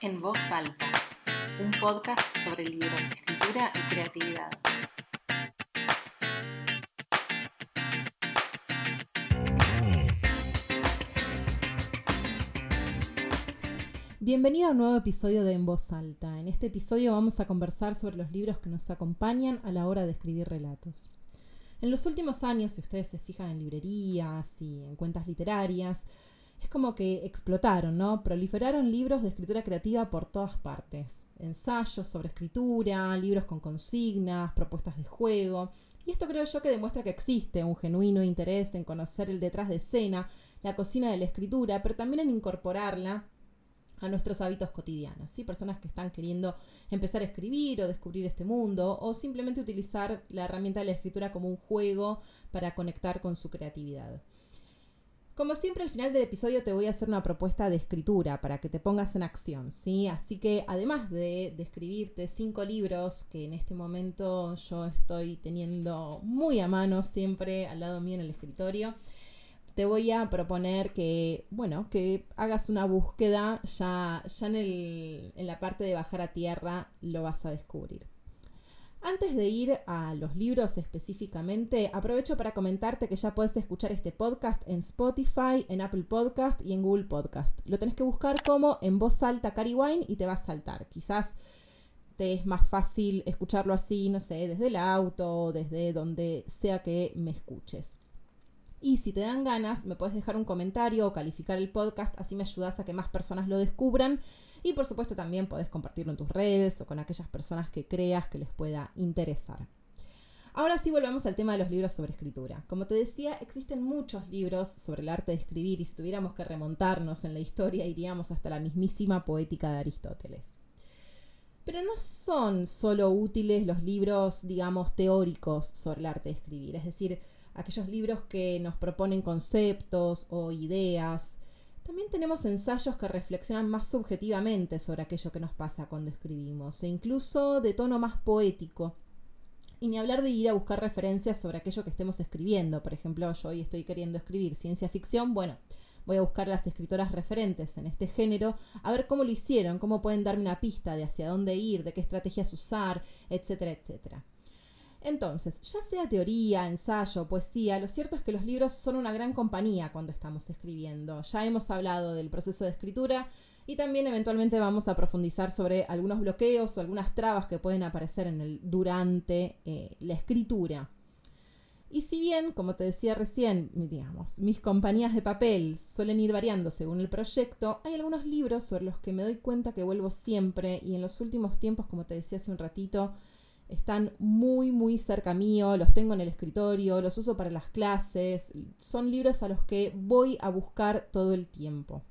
En Voz Alta, un podcast sobre libros, escritura y creatividad. Bienvenido a un nuevo episodio de En Voz Alta. En este episodio vamos a conversar sobre los libros que nos acompañan a la hora de escribir relatos. En los últimos años, si ustedes se fijan en librerías y en cuentas literarias, es como que explotaron, ¿no? Proliferaron libros de escritura creativa por todas partes. Ensayos sobre escritura, libros con consignas, propuestas de juego. Y esto creo yo que demuestra que existe un genuino interés en conocer el detrás de escena, la cocina de la escritura, pero también en incorporarla a nuestros hábitos cotidianos, ¿sí? Personas que están queriendo empezar a escribir o descubrir este mundo o simplemente utilizar la herramienta de la escritura como un juego para conectar con su creatividad. Como siempre, al final del episodio te voy a hacer una propuesta de escritura para que te pongas en acción, ¿sí? Así que además de escribirte 5 libros que en este momento yo estoy teniendo muy a mano siempre al lado mío en el escritorio, te voy a proponer que hagas una búsqueda, ya en la parte de bajar a tierra lo vas a descubrir. Antes de ir a los libros específicamente, aprovecho para comentarte que ya puedes escuchar este podcast en Spotify, en Apple Podcast y en Google Podcast. Lo tenés que buscar como En Voz Alta Cari Wine y te va a saltar. Quizás te es más fácil escucharlo así, no sé, desde el auto, desde donde sea que me escuches. Y si te dan ganas, me puedes dejar un comentario o calificar el podcast, así me ayudas a que más personas lo descubran. Y por supuesto también podés compartirlo en tus redes o con aquellas personas que creas que les pueda interesar. Ahora sí volvamos al tema de los libros sobre escritura. Como te decía, existen muchos libros sobre el arte de escribir y si tuviéramos que remontarnos en la historia iríamos hasta la mismísima Poética de Aristóteles. Pero no son solo útiles los libros, digamos, teóricos sobre el arte de escribir, es decir, aquellos libros que nos proponen conceptos o ideas. También tenemos ensayos que reflexionan más subjetivamente sobre aquello que nos pasa cuando escribimos, e incluso de tono más poético. Y ni hablar de ir a buscar referencias sobre aquello que estemos escribiendo. Por ejemplo, yo hoy estoy queriendo escribir ciencia ficción, voy a buscar las escritoras referentes en este género, a ver cómo lo hicieron, cómo pueden darme una pista de hacia dónde ir, de qué estrategias usar, etcétera, etcétera. Entonces, ya sea teoría, ensayo, poesía, lo cierto es que los libros son una gran compañía cuando estamos escribiendo. Ya hemos hablado del proceso de escritura y también eventualmente vamos a profundizar sobre algunos bloqueos o algunas trabas que pueden aparecer durante la escritura. Y si bien, como te decía recién, mis compañías de papel suelen ir variando según el proyecto, hay algunos libros sobre los que me doy cuenta que vuelvo siempre y en los últimos tiempos, como te decía hace un ratito, están muy, muy cerca mío, los tengo en el escritorio, los uso para las clases, son libros a los que voy a buscar todo el tiempo.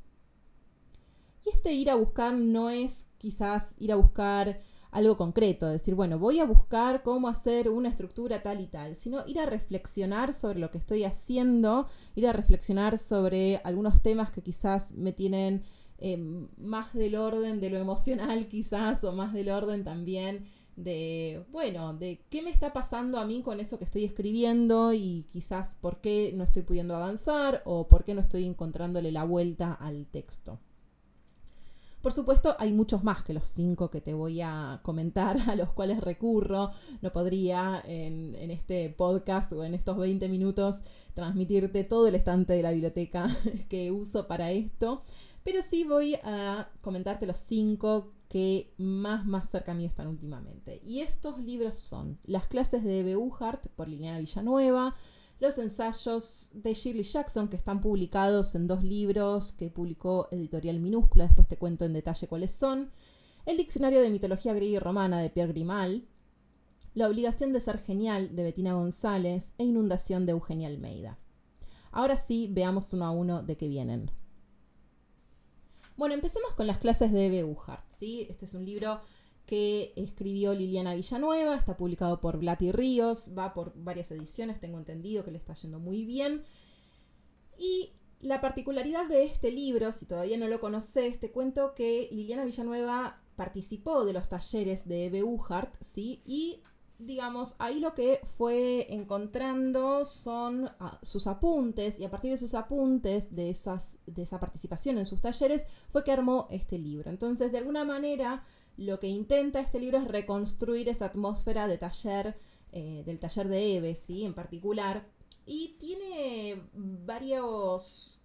Y este ir a buscar no es quizás ir a buscar algo concreto, decir, voy a buscar cómo hacer una estructura tal y tal, sino ir a reflexionar sobre lo que estoy haciendo, ir a reflexionar sobre algunos temas que quizás me tienen más del orden de lo emocional quizás, o más del orden también de qué me está pasando a mí con eso que estoy escribiendo y quizás por qué no estoy pudiendo avanzar o por qué no estoy encontrándole la vuelta al texto. Por supuesto, hay muchos más que los 5 que te voy a comentar, a los cuales recurro. No podría en este podcast o en estos 20 minutos transmitirte todo el estante de la biblioteca que uso para esto, pero sí voy a comentarte los 5 que más cerca mío están últimamente. Y estos libros son Las clases de Eberhard por Liliana Villanueva, los ensayos de Shirley Jackson, que están publicados en 2 libros que publicó Editorial Minúscula, después te cuento en detalle cuáles son, el Diccionario de Mitología Griega y Romana de Pierre Grimal, La obligación de ser genial de Bettina González e Inundación de Eugenia Almeida. Ahora sí, veamos uno a uno de qué vienen. Empecemos con Las clases de Eberhard, ¿sí? Este es un libro que escribió Liliana Villanueva, está publicado por Blatty Ríos, va por varias ediciones, tengo entendido que le está yendo muy bien. Y la particularidad de este libro, si todavía no lo conoces, te cuento que Liliana Villanueva participó de los talleres de Eberhard, ¿sí? Y digamos, ahí lo que fue encontrando son sus apuntes, y a partir de sus apuntes, de esa participación en sus talleres, fue que armó este libro. Entonces, de alguna manera, lo que intenta este libro es reconstruir esa atmósfera de taller, del taller de Eve, ¿sí? En particular, y tiene varios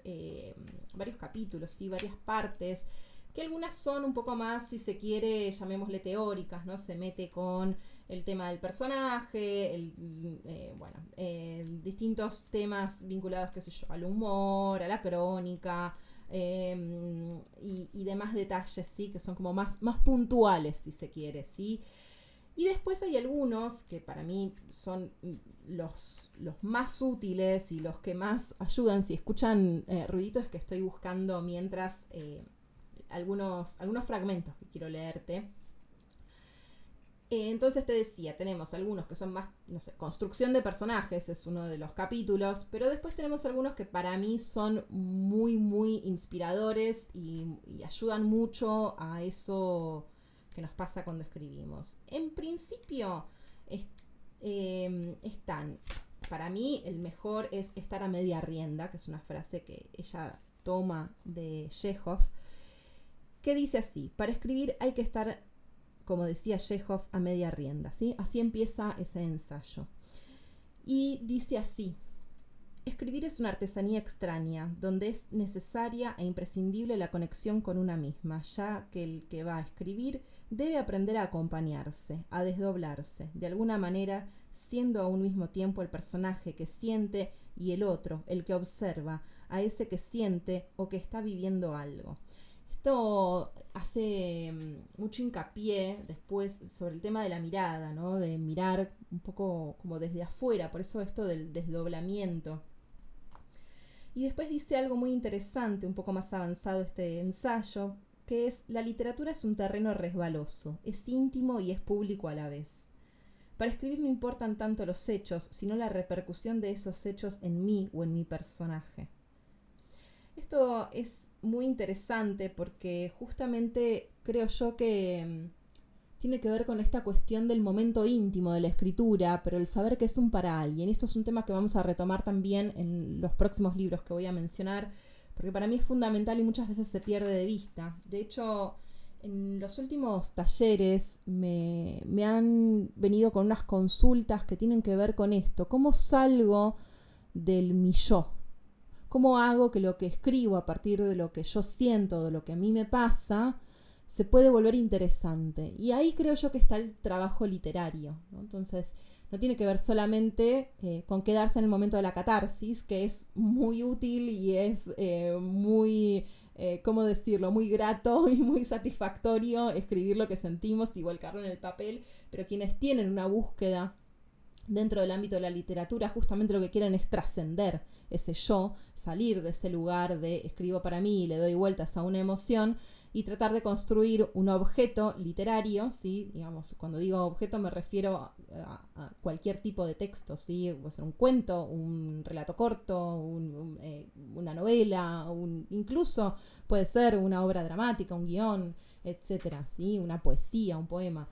capítulos, ¿sí? Varias partes, que algunas son un poco más, si se quiere, llamémosle teóricas, ¿no? Se mete con el tema del personaje, distintos temas vinculados, qué sé yo, al humor, a la crónica, y demás detalles, ¿sí? Que son como más puntuales, si se quiere, ¿sí? Y después hay algunos que para mí son los más útiles y los que más ayudan. Si escuchan ruiditos, es que estoy buscando mientras algunos fragmentos que quiero leerte. Entonces te decía, tenemos algunos que son más, no sé, construcción de personajes, es uno de los capítulos, pero después tenemos algunos que para mí son muy, muy inspiradores y ayudan mucho a eso que nos pasa cuando escribimos. En principio, están, para mí el mejor es estar a media rienda, que es una frase que ella toma de Chekhov, que dice así: para escribir hay que estar, como decía Chekhov, a media rienda, ¿sí? Así empieza ese ensayo. Y dice así: escribir es una artesanía extraña, donde es necesaria e imprescindible la conexión con una misma, ya que el que va a escribir debe aprender a acompañarse, a desdoblarse, de alguna manera, siendo a un mismo tiempo el personaje que siente y el otro, el que observa, a ese que siente o que está viviendo algo. Esto hace mucho hincapié después sobre el tema de la mirada, ¿no? De mirar un poco como desde afuera, por eso esto del desdoblamiento. Y después dice algo muy interesante, un poco más avanzado este ensayo, que es: la literatura es un terreno resbaloso, es íntimo y es público a la vez. Para escribir no importan tanto los hechos, sino la repercusión de esos hechos en mí o en mi personaje. Esto es muy interesante porque justamente creo yo que tiene que ver con esta cuestión del momento íntimo de la escritura, pero el saber que es un para alguien. Esto es un tema que vamos a retomar también en los próximos libros que voy a mencionar, porque para mí es fundamental y muchas veces se pierde de vista. De hecho, en los últimos talleres me han venido con unas consultas que tienen que ver con esto. ¿Cómo salgo del mi yo? ¿Cómo hago que lo que escribo a partir de lo que yo siento, de lo que a mí me pasa, se puede volver interesante? Y ahí creo yo que está el trabajo literario, ¿no? Entonces, no tiene que ver solamente con quedarse en el momento de la catarsis, que es muy útil y es muy, ¿cómo decirlo?, muy grato y muy satisfactorio escribir lo que sentimos y volcarlo en el papel, pero quienes tienen una búsqueda dentro del ámbito de la literatura, justamente lo que quieren es trascender ese yo, salir de ese lugar de escribo para mí y le doy vueltas a una emoción y tratar de construir un objeto literario, ¿sí? Digamos, cuando digo objeto me refiero a cualquier tipo de texto, ¿sí? Puede ser un cuento, un relato corto, una novela, incluso puede ser una obra dramática, un guión, etcétera, ¿sí? Una poesía, un poema.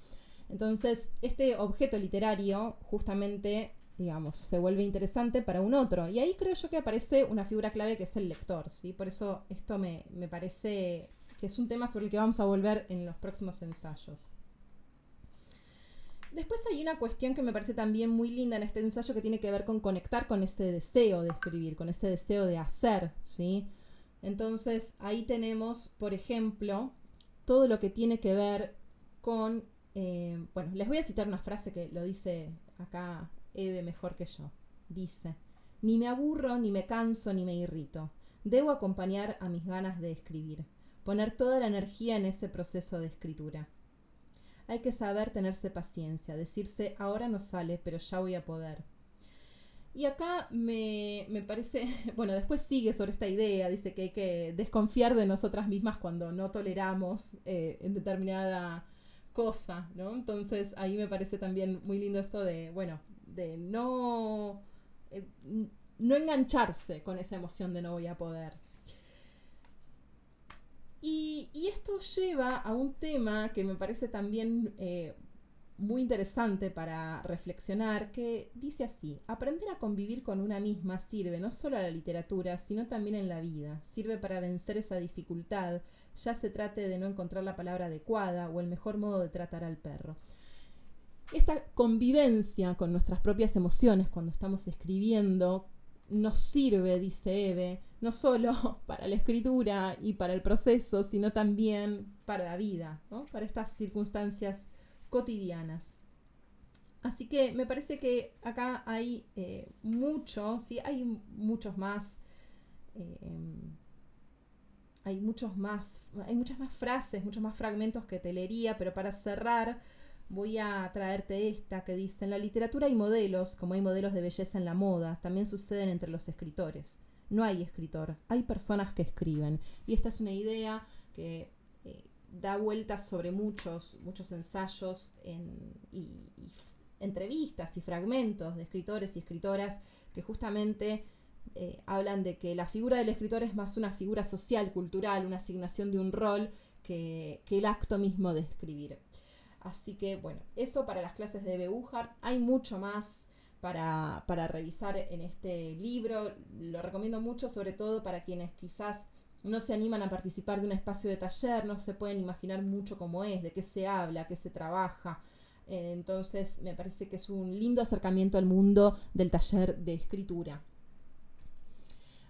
Entonces, este objeto literario justamente, digamos, se vuelve interesante para un otro. Y ahí creo yo que aparece una figura clave que es el lector, ¿sí? Por eso esto me parece que es un tema sobre el que vamos a volver en los próximos ensayos. Después hay una cuestión que me parece también muy linda en este ensayo que tiene que ver con conectar con ese deseo de escribir, con ese deseo de hacer, ¿sí? Entonces, ahí tenemos, por ejemplo, todo lo que tiene que ver con... bueno, les voy a citar una frase que lo dice acá Eve mejor que yo. Dice: ni me aburro, ni me canso, ni me irrito. Debo acompañar a mis ganas de escribir, poner toda la energía en ese proceso de escritura. Hay que saber tenerse paciencia, decirse ahora no sale, pero ya voy a poder. Y acá me parece, bueno, después sigue sobre esta idea, dice que hay que desconfiar de nosotras mismas cuando no toleramos en determinada cosa, ¿no? Entonces ahí me parece también muy lindo eso de, bueno, de no engancharse con esa emoción de no voy a poder. Y esto lleva a un tema que me parece también muy interesante para reflexionar que dice así: aprender a convivir con una misma sirve no solo a la literatura, sino también en la vida. Sirve para vencer esa dificultad, ya se trate de no encontrar la palabra adecuada o el mejor modo de tratar al perro. Esta convivencia con nuestras propias emociones cuando estamos escribiendo nos sirve, dice Eve, no solo para la escritura y para el proceso, sino también para la vida, ¿no? Para estas circunstancias cotidianas. Así que me parece que acá hay ¿sí? Hay muchos más, hay muchas más frases, muchos más fragmentos que te leería, pero para cerrar voy a traerte esta que dice: en la literatura hay modelos, como hay modelos de belleza en la moda, también suceden entre los escritores. No hay escritor, hay personas que escriben. Y esta es una idea que da vueltas sobre muchos ensayos y entrevistas y fragmentos de escritores y escritoras que justamente hablan de que la figura del escritor es más una figura social, cultural, una asignación de un rol que el acto mismo de escribir. Así que, bueno, eso para las clases de Eve Uhart. Hay mucho más para revisar en este libro. Lo recomiendo mucho, sobre todo para quienes quizás no se animan a participar de un espacio de taller, no se pueden imaginar mucho cómo es, de qué se habla, qué se trabaja. Entonces, me parece que es un lindo acercamiento al mundo del taller de escritura.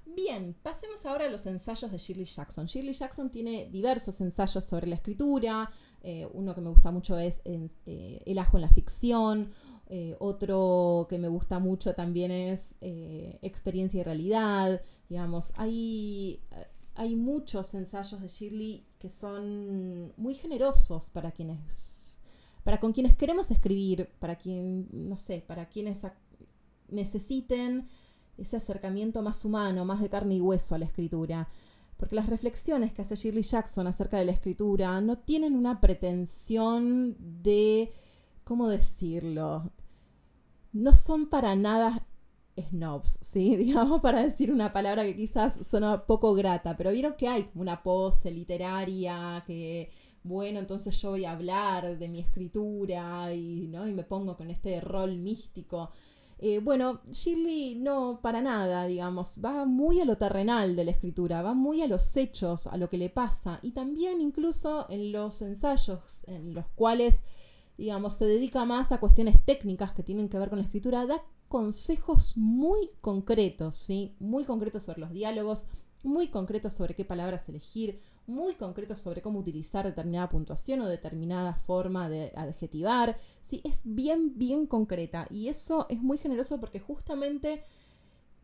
Bien, pasemos ahora a los ensayos de Shirley Jackson. Shirley Jackson tiene diversos ensayos sobre la escritura. Uno que me gusta mucho es El ajo en la ficción. Otro que me gusta mucho también es Experiencia y realidad. Digamos, hay muchos ensayos de Shirley que son muy generosos para con quienes queremos escribir, para quienes necesiten ese acercamiento más humano, más de carne y hueso a la escritura. Porque las reflexiones que hace Shirley Jackson acerca de la escritura no tienen una pretensión de, ¿cómo decirlo? No son para nada snobs, ¿sí? Digamos, para decir una palabra que quizás suena poco grata, pero vieron que hay una pose literaria que, bueno, entonces yo voy a hablar de mi escritura y me pongo con este rol místico. Bueno, Shirley no para nada, digamos, va muy a lo terrenal de la escritura, va muy a los hechos, a lo que le pasa, y también incluso en los ensayos en los cuales, digamos, se dedica más a cuestiones técnicas que tienen que ver con la escritura, da consejos muy concretos, ¿sí? Muy concretos sobre los diálogos, muy concretos sobre qué palabras elegir, muy concretos sobre cómo utilizar determinada puntuación o determinada forma de adjetivar. Sí, es bien, bien concreta, y eso es muy generoso porque justamente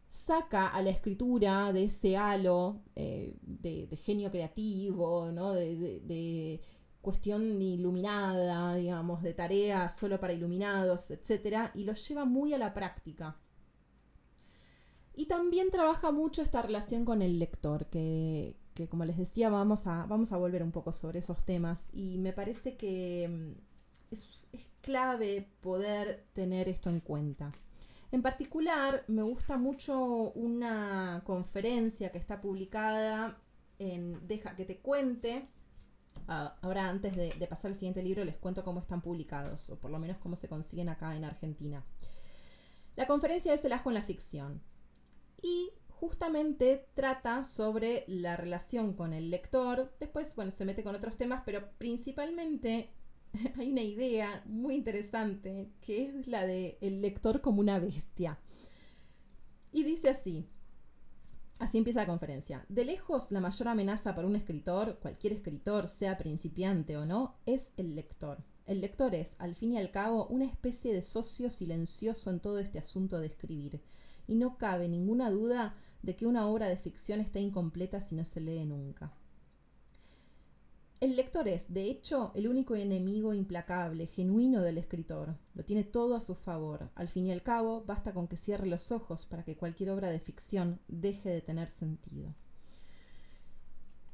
saca a la escritura de ese halo de genio creativo, ¿no? de cuestión iluminada, digamos, de tarea solo para iluminados, etc., y lo lleva muy a la práctica. Y también trabaja mucho esta relación con el lector, que como les decía, vamos a volver un poco sobre esos temas, y me parece que es clave poder tener esto en cuenta. En particular, me gusta mucho una conferencia que está publicada en Deja que te cuente. Ahora, antes de pasar al siguiente libro, les cuento cómo están publicados, o por lo menos cómo se consiguen acá en Argentina. La conferencia es El ajo en la ficción. Y justamente trata sobre la relación con el lector. Después, bueno, se mete con otros temas, pero principalmente hay una idea muy interesante que es la de el lector como una bestia. Y dice así empieza la conferencia: de lejos, la mayor amenaza para un escritor, cualquier escritor, sea principiante o no, es el lector. El lector es, al fin y al cabo, una especie de socio silencioso en todo este asunto de escribir. Y no cabe ninguna duda de que una obra de ficción está incompleta si no se lee nunca. El lector es, de hecho, el único enemigo implacable, genuino del escritor. Lo tiene todo a su favor. Al fin y al cabo, basta con que cierre los ojos para que cualquier obra de ficción deje de tener sentido.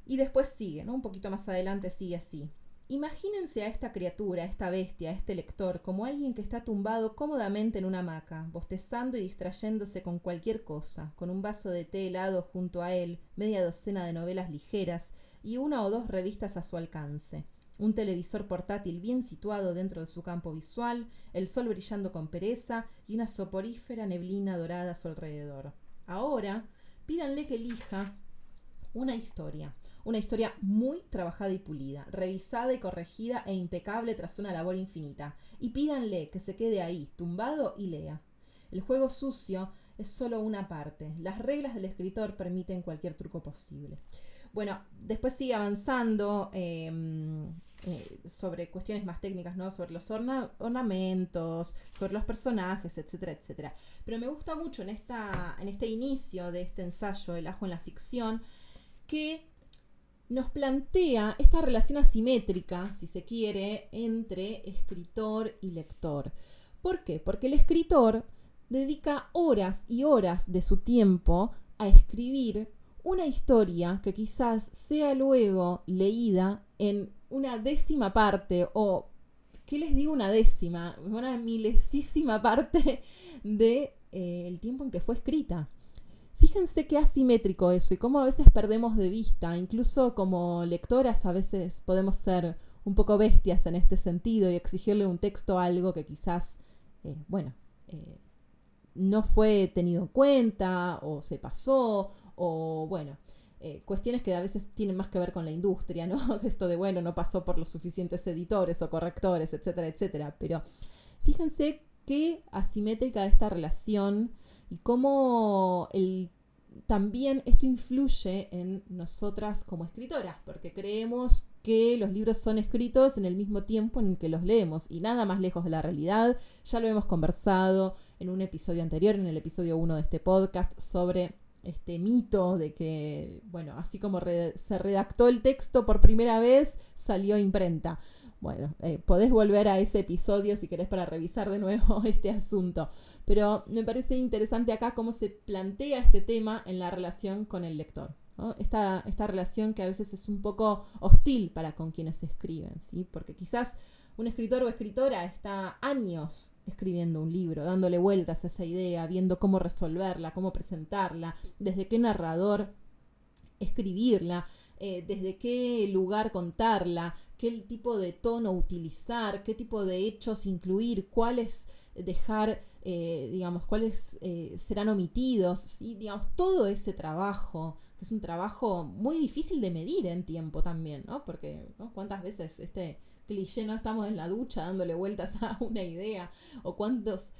Y después sigue, ¿no? Un poquito más adelante sigue así. Imagínense a esta criatura, a esta bestia, a este lector, como alguien que está tumbado cómodamente en una hamaca, bostezando y distrayéndose con cualquier cosa, con un vaso de té helado junto a él, media docena de novelas ligeras y una o dos revistas a su alcance. un televisor portátil bien situado dentro de su campo visual, el sol brillando con pereza y una soporífera neblina dorada a su alrededor. Ahora, pídanle que elija una historia muy trabajada y pulida, revisada y corregida e impecable tras una labor infinita. Y pídanle que se quede ahí, tumbado y lea. El juego sucio es solo una parte. Las reglas del escritor permiten cualquier truco posible. Bueno, después sigue avanzando sobre cuestiones más técnicas, ¿no? Sobre los ornamentos, sobre los personajes, etcétera, etcétera. Pero me gusta mucho en este inicio de este ensayo, El ajo en la ficción, que nos plantea esta relación asimétrica, si se quiere, entre escritor y lector. ¿Por qué? Porque el escritor dedica horas y horas de su tiempo a escribir una historia que quizás sea luego leída en una décima parte, o, ¿qué les digo? Una milesísima parte del tiempo en que fue escrita. Fíjense qué asimétrico eso y cómo a veces perdemos de vista. Incluso como lectoras a veces podemos ser un poco bestias en este sentido y exigirle un texto a algo que quizás, no fue tenido en cuenta o se pasó o cuestiones que a veces tienen más que ver con la industria, ¿no? Esto de, no pasó por los suficientes editores o correctores, etcétera, etcétera. Pero fíjense qué asimétrica esta relación y cómo también esto influye en nosotras como escritoras, porque creemos que los libros son escritos en el mismo tiempo en el que los leemos, y nada más lejos de la realidad. Ya lo hemos conversado en un episodio anterior, en el episodio 1 de este podcast, sobre este mito de que, así como se redactó el texto por primera vez, salió a imprenta. Podés volver a ese episodio si querés para revisar de nuevo este asunto. Pero me parece interesante acá cómo se plantea este tema en la relación con el lector, ¿no? Esta relación que a veces es un poco hostil para con quienes escriben, ¿sí? Porque quizás un escritor o escritora está años escribiendo un libro, dándole vueltas a esa idea, viendo cómo resolverla, cómo presentarla, desde qué narrador escribirla, desde qué lugar contarla, qué tipo de tono utilizar, qué tipo de hechos incluir, cuáles dejar, cuáles serán omitidos, ¿sí? Todo ese trabajo, que es un trabajo muy difícil de medir en tiempo también, ¿no? Porque, ¿no? ¿Cuántas veces este cliché, no estamos en la ducha dándole vueltas a una idea? O cuántos,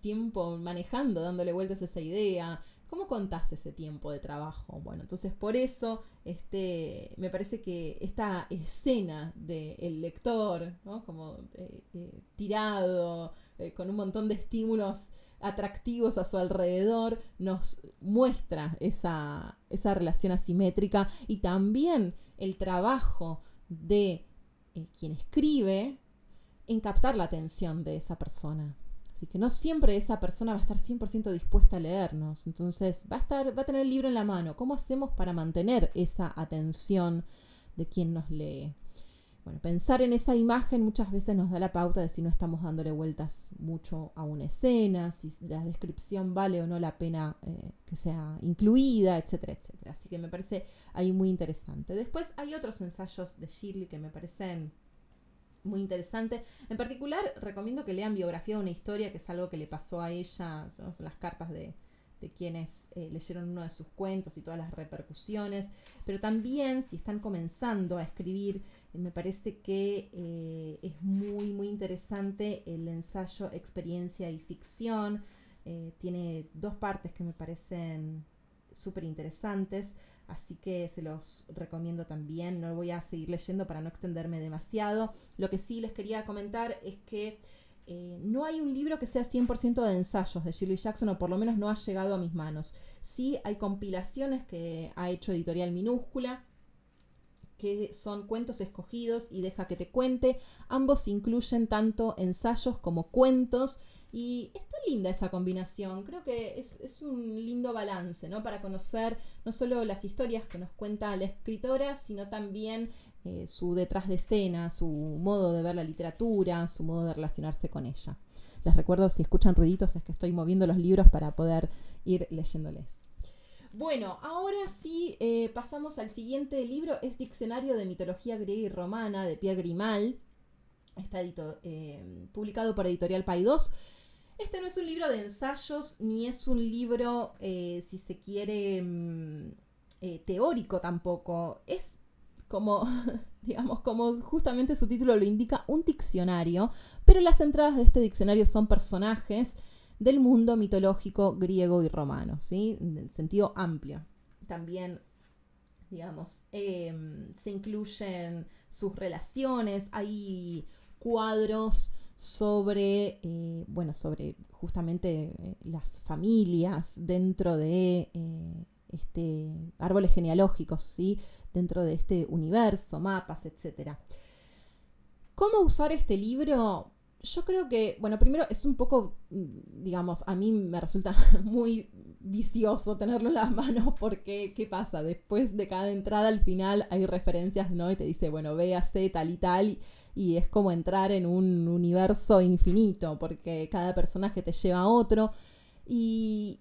tiempo manejando, dándole vueltas a esa idea. ¿Cómo contás ese tiempo de trabajo? Entonces por eso me parece que esta escena del lector, ¿no? Como tirado, con un montón de estímulos atractivos a su alrededor, nos muestra esa relación asimétrica, y también el trabajo de quien escribe en captar la atención de esa persona. Así que no siempre esa persona va a estar 100% dispuesta a leernos. Entonces va a tener el libro en la mano. ¿Cómo hacemos para mantener esa atención de quien nos lee? Pensar en esa imagen muchas veces nos da la pauta de si no estamos dándole vueltas mucho a una escena, si la descripción vale o no la pena que sea incluida, etcétera, etcétera. Así que me parece ahí muy interesante. Después hay otros ensayos de Shirley que me parecen muy interesante. En particular, recomiendo que lean Biografía de una historia, que es algo que le pasó a ella. Son las cartas de quienes leyeron uno de sus cuentos y todas las repercusiones. Pero también, si están comenzando a escribir, me parece que es muy, muy interesante el ensayo Experiencia y Ficción. Tiene 2 partes que me parecen súper interesantes. Así que se los recomiendo también. No lo voy a seguir leyendo para no extenderme demasiado. Lo que sí les quería comentar es que no hay un libro que sea 100% de ensayos de Shirley Jackson, o por lo menos no ha llegado a mis manos. Sí hay compilaciones que ha hecho Editorial Minúscula, que son cuentos escogidos y Deja que te cuente. Ambos incluyen tanto ensayos como cuentos, y está linda esa combinación. Creo que es un lindo balance, ¿no? Para conocer no solo las historias que nos cuenta la escritora, sino también su detrás de escena, su modo de ver la literatura, su modo de relacionarse con ella. Les recuerdo, si escuchan ruiditos, es que estoy moviendo los libros para poder ir leyéndoles. Bueno, ahora sí pasamos al siguiente libro. Es Diccionario de Mitología Griega y Romana de Pierre Grimal. Está publicado por Editorial Paidós. Este no es un libro de ensayos, ni es un libro, si se quiere, teórico tampoco. Es como, digamos, como justamente su título lo indica, un diccionario, pero las entradas de este diccionario son personajes del mundo mitológico griego y romano, ¿sí? En el sentido amplio. También, digamos, se incluyen sus relaciones, hay cuadros sobre, sobre justamente las familias dentro de árboles genealógicos, ¿sí? Dentro de este universo, mapas, etc. ¿Cómo usar este libro? Yo creo que, bueno, primero es un poco, digamos, a mí me resulta muy vicioso tenerlo en las manos porque, ¿qué pasa? Después de cada entrada al final hay referencias, ¿no? Y te dice, bueno, véase tal y tal, y es como entrar en un universo infinito porque cada personaje te lleva a otro y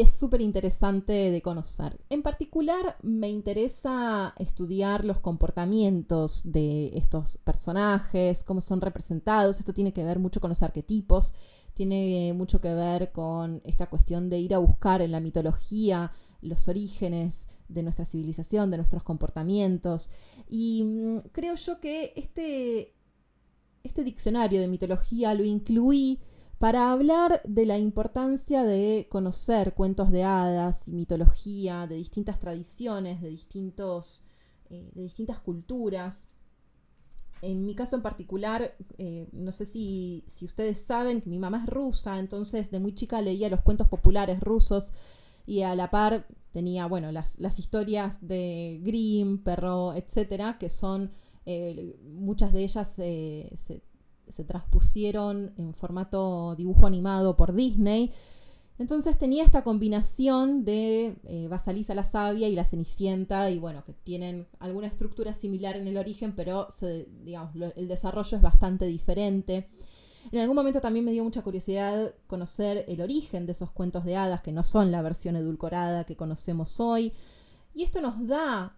es súper interesante de conocer. En particular, me interesa estudiar los comportamientos de estos personajes, cómo son representados. Esto tiene que ver mucho con los arquetipos, tiene mucho que ver con esta cuestión de ir a buscar en la mitología los orígenes de nuestra civilización, de nuestros comportamientos. Y creo yo que este diccionario de mitología lo incluí para hablar de la importancia de conocer cuentos de hadas y mitología de distintas tradiciones, de distintas culturas. En mi caso en particular, no sé si ustedes saben que mi mamá es rusa, entonces de muy chica leía los cuentos populares rusos y a la par tenía, bueno, las historias de Grimm, Perrault, etcétera, que son, muchas de ellas se transpusieron en formato dibujo animado por Disney. Entonces tenía esta combinación de Vasalisa la Sabia y la Cenicienta, y bueno, que tienen alguna estructura similar en el origen, pero el desarrollo es bastante diferente. En algún momento también me dio mucha curiosidad conocer el origen de esos cuentos de hadas, que no son la versión edulcorada que conocemos hoy. Y esto nos da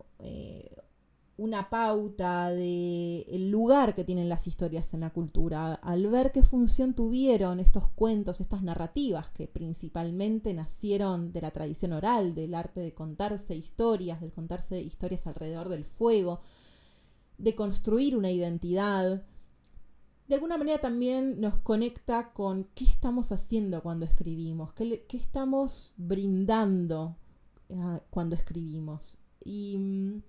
una pauta del lugar que tienen las historias en la cultura, al ver qué función tuvieron estos cuentos, estas narrativas que principalmente nacieron de la tradición oral, del arte de contarse historias, del contarse historias alrededor del fuego, de construir una identidad. De alguna manera también nos conecta con qué estamos haciendo cuando escribimos, qué estamos brindando cuando escribimos. Y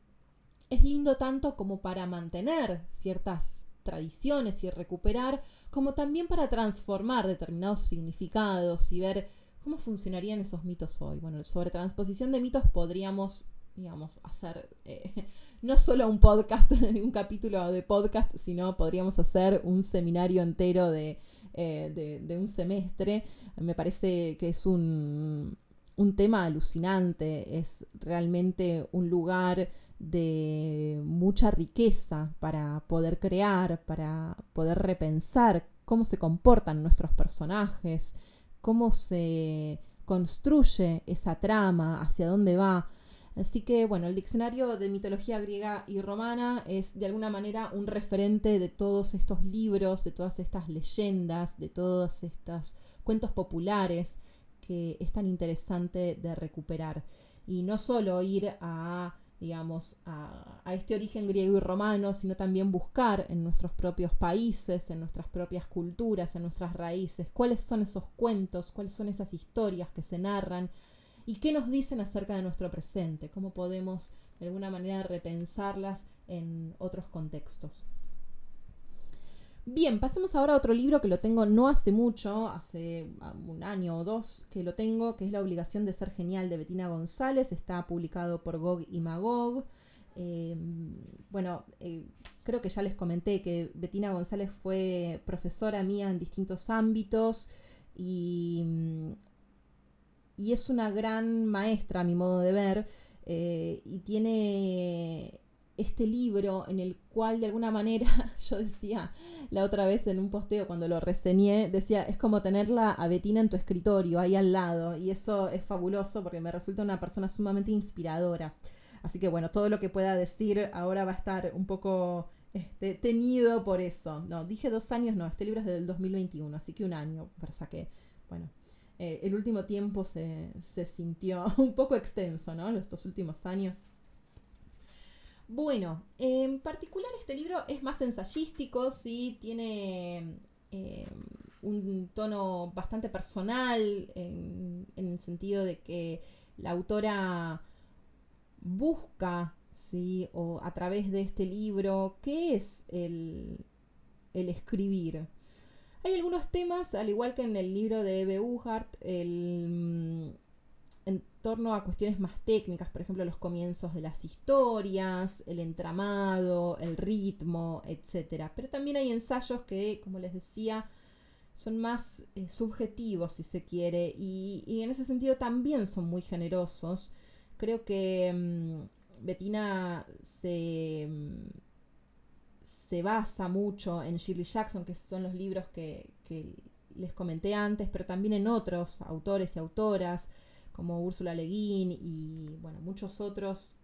es lindo tanto como para mantener ciertas tradiciones y recuperar, como también para transformar determinados significados y ver cómo funcionarían esos mitos hoy. Bueno, sobre transposición de mitos podríamos, digamos, hacer no solo un podcast, un capítulo de podcast, sino podríamos hacer un seminario entero de un semestre. Me parece que es un tema alucinante, es realmente un lugar de mucha riqueza para poder crear, para poder repensar cómo se comportan nuestros personajes, cómo se construye esa trama, hacia dónde va. Así que, bueno, el diccionario de mitología griega y romana es de alguna manera un referente de todos estos libros, de todas estas leyendas, de todos estos cuentos populares que es tan interesante de recuperar. Y no solo ir a este origen griego y romano, sino también buscar en nuestros propios países, en nuestras propias culturas, en nuestras raíces, cuáles son esos cuentos, cuáles son esas historias que se narran y qué nos dicen acerca de nuestro presente, cómo podemos de alguna manera repensarlas en otros contextos. Bien, pasemos ahora a otro libro que lo tengo no hace mucho, hace un año o dos que lo tengo, que es La obligación de ser genial, de Bettina González. Está publicado por Gog y Magog. Creo que ya les comenté que Bettina González fue profesora mía en distintos ámbitos y es una gran maestra a mi modo de ver, y tiene este libro en el cual de alguna manera, yo decía la otra vez en un posteo cuando lo reseñé, decía, es como tenerla a Betina en tu escritorio, ahí al lado, y eso es fabuloso porque me resulta una persona sumamente inspiradora. Así que bueno, todo lo que pueda decir ahora va a estar un poco teñido por eso. No, dije 2 años, no, este libro es del 2021, así que 1 año, pasa que, bueno, el último tiempo se sintió un poco extenso, ¿no? Estos últimos años. Bueno, en particular este libro es más ensayístico, sí, tiene un tono bastante personal en el sentido de que la autora busca, ¿sí? O a través de este libro, ¿qué es el escribir? Hay algunos temas, al igual que en el libro de Eve Uhart, en torno a cuestiones más técnicas, por ejemplo, los comienzos de las historias, el entramado, el ritmo, etc. Pero también hay ensayos que, como les decía, son más subjetivos, si se quiere, y en ese sentido también son muy generosos. Creo que Betina se basa mucho en Shirley Jackson, que son los libros que les comenté antes, pero también en otros autores y autoras, como Ursula Le Guin y bueno, muchos otros,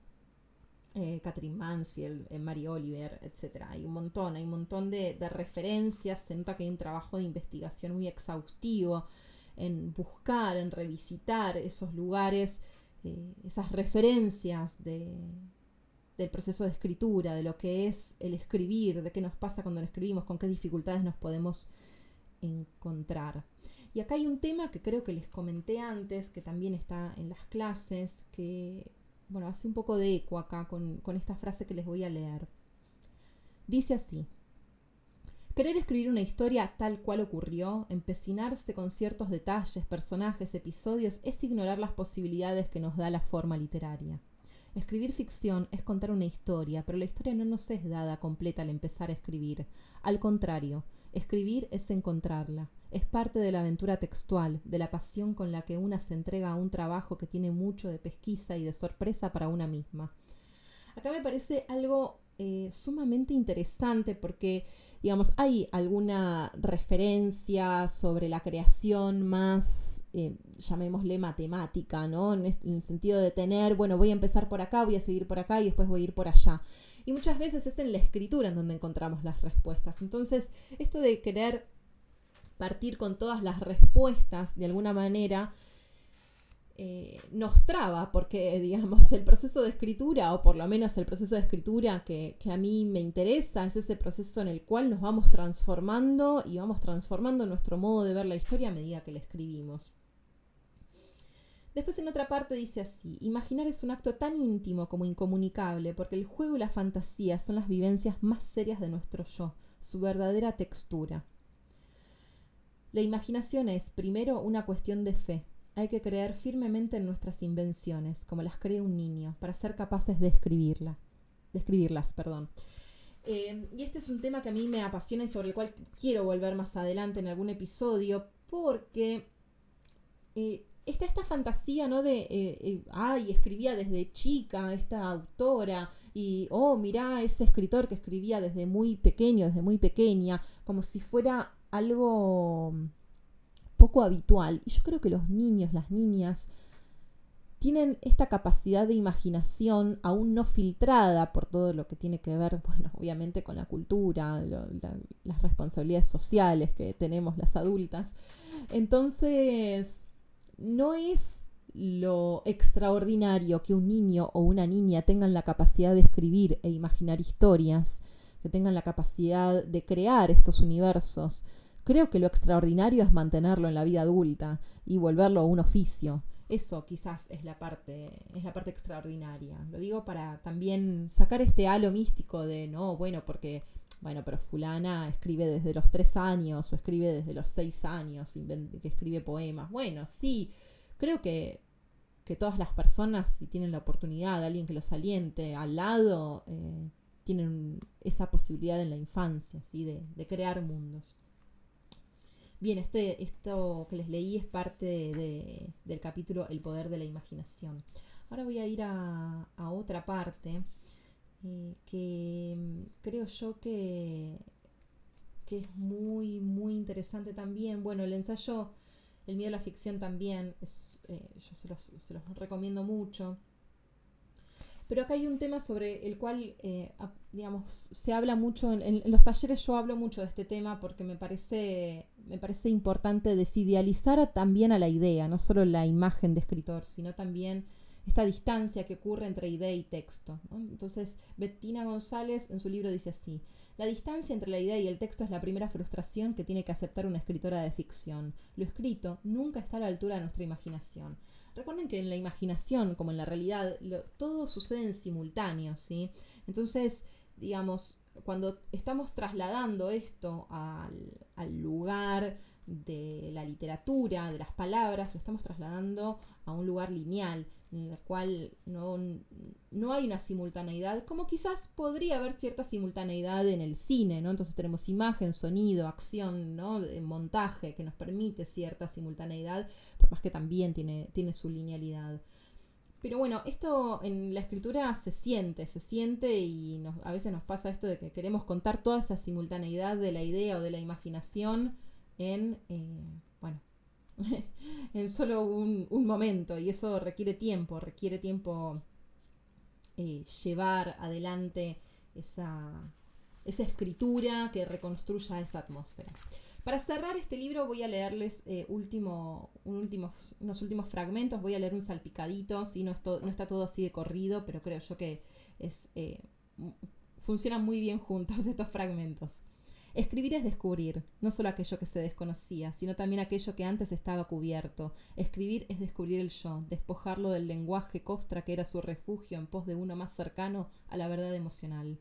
Catherine Mansfield, Mary Oliver, etc. Hay un montón de referencias. Se nota que hay un trabajo de investigación muy exhaustivo en buscar, en revisitar esos lugares, esas referencias del proceso de escritura, de lo que es el escribir, de qué nos pasa cuando lo escribimos, con qué dificultades nos podemos encontrar. Y acá hay un tema que creo que les comenté antes, que también está en las clases, que bueno, hace un poco de eco acá con esta frase que les voy a leer. Dice así: querer escribir una historia tal cual ocurrió, empecinarse con ciertos detalles, personajes, episodios, es ignorar las posibilidades que nos da la forma literaria. Escribir ficción es contar una historia, pero la historia no nos es dada completa al empezar a escribir. Al contrario, escribir es encontrarla. Es parte de la aventura textual, de la pasión con la que una se entrega a un trabajo que tiene mucho de pesquisa y de sorpresa para una misma. Acá me parece algo sumamente interesante porque, digamos, hay alguna referencia sobre la creación más, llamémosle matemática, ¿no? En el sentido de tener, bueno, voy a empezar por acá, voy a seguir por acá y después voy a ir por allá. Y muchas veces es en la escritura en donde encontramos las respuestas. Entonces, esto de querer partir con todas las respuestas, de alguna manera, nos traba, porque digamos el proceso de escritura, o por lo menos el proceso de escritura que a mí me interesa, es ese proceso en el cual nos vamos transformando y vamos transformando nuestro modo de ver la historia a medida que la escribimos. Después en otra parte dice así: imaginar es un acto tan íntimo como incomunicable, porque el juego y la fantasía son las vivencias más serias de nuestro yo, su verdadera textura. La imaginación es, primero, una cuestión de fe. Hay que creer firmemente en nuestras invenciones, como las cree un niño, para ser capaces de escribirlas. Y este es un tema que a mí me apasiona y sobre el cual quiero volver más adelante en algún episodio, porque está esta fantasía, ¿no? Escribía desde chica esta autora, y mirá, ese escritor que escribía desde muy pequeño, desde muy pequeña, como si fuera algo poco habitual. Y yo creo que los niños, las niñas, tienen esta capacidad de imaginación aún no filtrada por todo lo que tiene que ver, bueno, obviamente con la cultura, las responsabilidades sociales que tenemos las adultas. Entonces, no es lo extraordinario que un niño o una niña tengan la capacidad de escribir e imaginar historias, que tengan la capacidad de crear estos universos. Creo que lo extraordinario es mantenerlo en la vida adulta y volverlo un oficio. Eso quizás es la parte extraordinaria. Lo digo para también sacar este halo místico de, pero fulana escribe desde los 3 años o escribe desde los 6 años, que escribe poemas. Bueno, sí, creo que todas las personas, si tienen la oportunidad de alguien que los aliente al lado, tienen esa posibilidad en la infancia, ¿sí? de crear mundos. Bien, esto que les leí es parte del capítulo El poder de la imaginación. Ahora voy a ir a otra parte que creo yo que es muy, muy interesante también. Bueno, el ensayo El miedo a la ficción también, yo se los recomiendo mucho. Pero acá hay un tema sobre el cual, digamos, se habla mucho, en los talleres yo hablo mucho de este tema porque me parece importante desidealizar también a la idea, no solo la imagen de escritor, sino también esta distancia que ocurre entre idea y texto, ¿no? Entonces, Bettina González en su libro dice así: la distancia entre la idea y el texto es la primera frustración que tiene que aceptar una escritora de ficción. Lo escrito nunca está a la altura de nuestra imaginación. Recuerden que en la imaginación, como en la realidad, todo sucede en simultáneo, ¿sí? Entonces, digamos, cuando estamos trasladando esto al lugar de la literatura, de las palabras, lo estamos trasladando a un lugar lineal, en el cual no hay una simultaneidad, como quizás podría haber cierta simultaneidad en el cine, ¿no? Entonces tenemos imagen, sonido, acción, ¿no? Montaje que nos permite cierta simultaneidad, por más que también tiene su linealidad. Pero bueno, esto en la escritura se siente y a veces nos pasa esto de que queremos contar toda esa simultaneidad de la idea o de la imaginación en en solo un momento, y eso requiere tiempo llevar adelante esa escritura que reconstruya esa atmósfera. Para cerrar este libro voy a leerles unos últimos fragmentos, voy a leer un salpicadito, ¿sí? No está todo así de corrido, pero creo yo que funcionan muy bien juntos estos fragmentos. Escribir es descubrir, no solo aquello que se desconocía, sino también aquello que antes estaba cubierto. Escribir es descubrir el yo, despojarlo del lenguaje costra que era su refugio en pos de uno más cercano a la verdad emocional.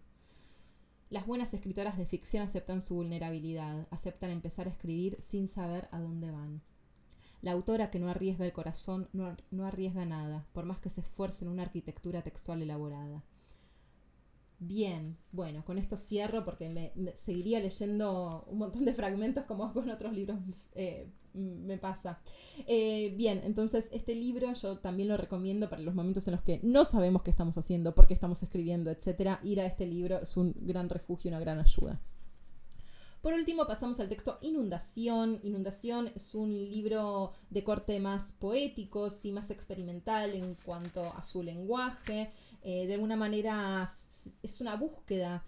Las buenas escritoras de ficción aceptan su vulnerabilidad, aceptan empezar a escribir sin saber a dónde van. La autora que no arriesga el corazón no arriesga nada, por más que se esfuerce en una arquitectura textual elaborada. Bien, bueno, con esto cierro porque me seguiría leyendo un montón de fragmentos como con otros libros me pasa. Bien, entonces este libro yo también lo recomiendo para los momentos en los que no sabemos qué estamos haciendo, por qué estamos escribiendo, etc. Ir a este libro es un gran refugio, una gran ayuda. Por último pasamos al texto Inundación. Inundación es un libro de corte más poético, sí, más experimental en cuanto a su lenguaje. De alguna manera es una búsqueda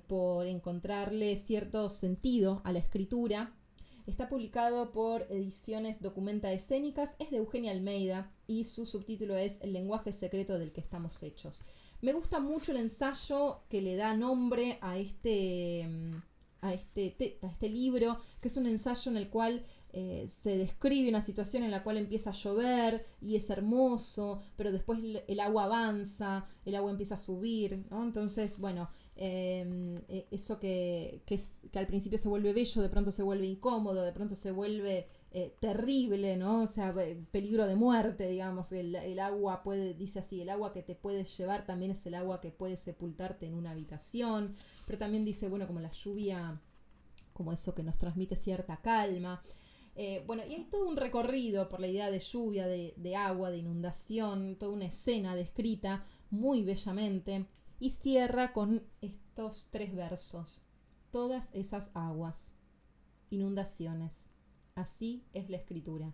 por encontrarle cierto sentido a la escritura. Está publicado por Ediciones Documenta Escénicas, es de Eugenia Almeida y su subtítulo es El lenguaje secreto del que estamos hechos. Me gusta mucho el ensayo que le da nombre a este libro, que es un ensayo en el cual se describe una situación en la cual empieza a llover y es hermoso, pero después el agua avanza, el agua empieza a subir, ¿no? Entonces, bueno, eso que al principio se vuelve bello, de pronto se vuelve incómodo, de pronto se vuelve terrible, ¿no? O sea, peligro de muerte, digamos. El agua dice así, el agua que te puede llevar también es el agua que puede sepultarte en una habitación, pero también dice, bueno, como la lluvia, como eso que nos transmite cierta calma. Bueno, y hay todo un recorrido por la idea de lluvia, de agua, de inundación, toda una escena descrita muy bellamente, y cierra con estos 3 versos. Todas esas aguas, inundaciones, así es la escritura.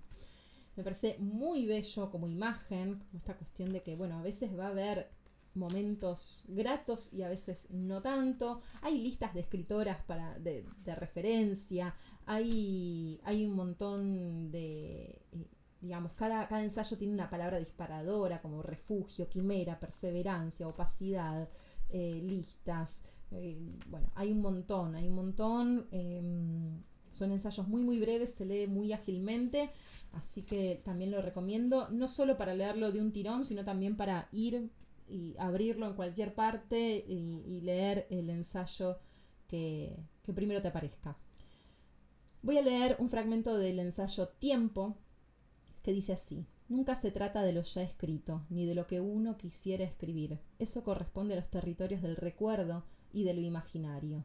Me parece muy bello como imagen, como esta cuestión de que, bueno, a veces va a haber momentos gratos y a veces no tanto. Hay listas de escritoras de referencia, hay un montón de, digamos, cada ensayo tiene una palabra disparadora como refugio, quimera, perseverancia, opacidad, listas. Bueno, hay un montón. Son ensayos muy muy breves, se lee muy ágilmente, así que también lo recomiendo, no solo para leerlo de un tirón, sino también para ir y abrirlo en cualquier parte y leer el ensayo que primero te aparezca. Voy a leer un fragmento del ensayo Tiempo, que dice así: nunca se trata de lo ya escrito, ni de lo que uno quisiera escribir. Eso corresponde a los territorios del recuerdo y de lo imaginario.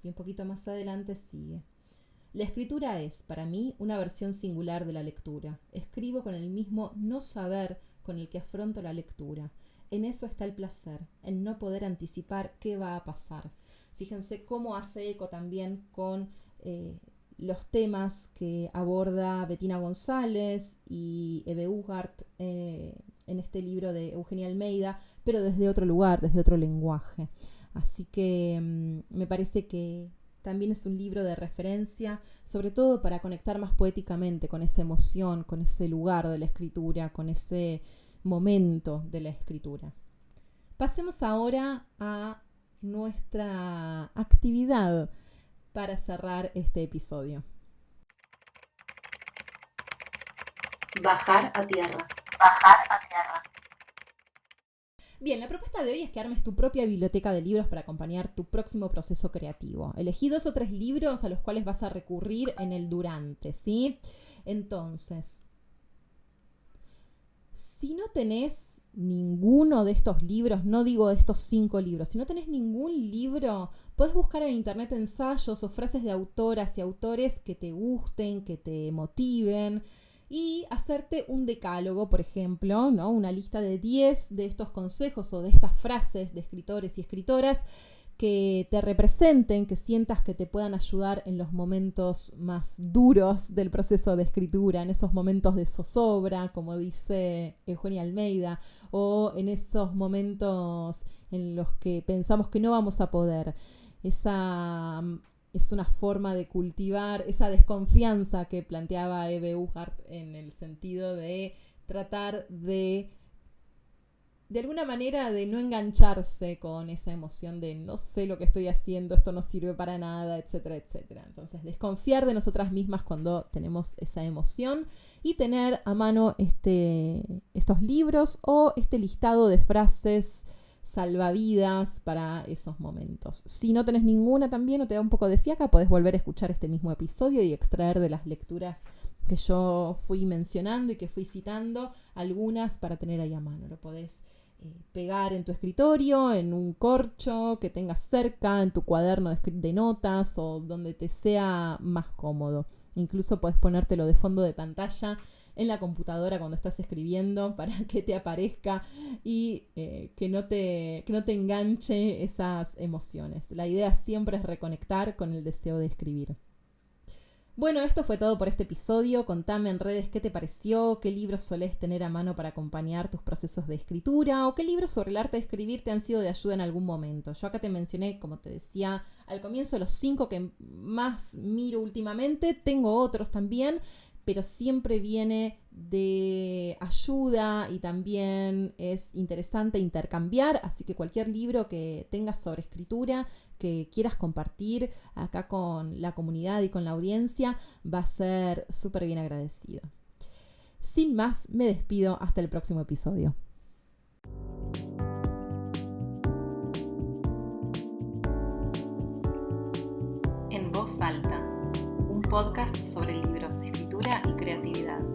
Y un poquito más adelante sigue: la escritura es, para mí, una versión singular de la lectura. Escribo con el mismo no saber con el que afronto la lectura. en eso está el placer, en no poder anticipar qué va a pasar. Fíjense cómo hace eco también con los temas que aborda Bettina González y Eve Ugart en este libro de Eugenia Almeida, pero desde otro lugar, desde otro lenguaje. Así que me parece que también es un libro de referencia, sobre todo para conectar más poéticamente con esa emoción, con ese lugar de la escritura, con ese momento de la escritura. Pasemos ahora a nuestra actividad para cerrar este episodio. Bajar a tierra. Bien, la propuesta de hoy es que armes tu propia biblioteca de libros para acompañar tu próximo proceso creativo. Elegí 2 o 3 libros a los cuales vas a recurrir en el durante, ¿sí? Entonces, si no tenés ninguno de estos libros, no digo de estos 5 libros, si no tenés ningún libro, podés buscar en internet ensayos o frases de autoras y autores que te gusten, que te motiven, y hacerte un decálogo, por ejemplo, ¿no? Una lista de 10 de estos consejos o de estas frases de escritores y escritoras que te representen, que sientas que te puedan ayudar en los momentos más duros del proceso de escritura, en esos momentos de zozobra, como dice Eugenia Almeida, o en esos momentos en los que pensamos que no vamos a poder. Esa es una forma de cultivar esa desconfianza que planteaba Eve Ugart en el sentido de tratar de alguna manera de no engancharse con esa emoción de no sé lo que estoy haciendo, esto no sirve para nada, etcétera, etcétera. Entonces, desconfiar de nosotras mismas cuando tenemos esa emoción y tener a mano estos libros o este listado de frases salvavidas para esos momentos. Si no tenés ninguna también o te da un poco de fiaca, podés volver a escuchar este mismo episodio y extraer de las lecturas que yo fui mencionando y que fui citando algunas para tener ahí a mano. Lo podés pegar en tu escritorio, en un corcho que tengas cerca, en tu cuaderno de notas o donde te sea más cómodo. Incluso podés ponértelo de fondo de pantalla en la computadora cuando estás escribiendo para que te aparezca y que no te enganche esas emociones. La idea siempre es reconectar con el deseo de escribir. Bueno, esto fue todo por este episodio. Contame en redes qué te pareció, qué libros solés tener a mano para acompañar tus procesos de escritura o qué libros sobre el arte de escribir te han sido de ayuda en algún momento. Yo acá te mencioné, como te decía al comienzo, los 5 que más miro últimamente. Tengo otros también, pero siempre viene de ayuda y también es interesante intercambiar, así que cualquier libro que tengas sobre escritura, que quieras compartir acá con la comunidad y con la audiencia, va a ser súper bien agradecido. Sin más, me despido hasta el próximo episodio. En voz alta, un podcast sobre libros, escritura y creatividad.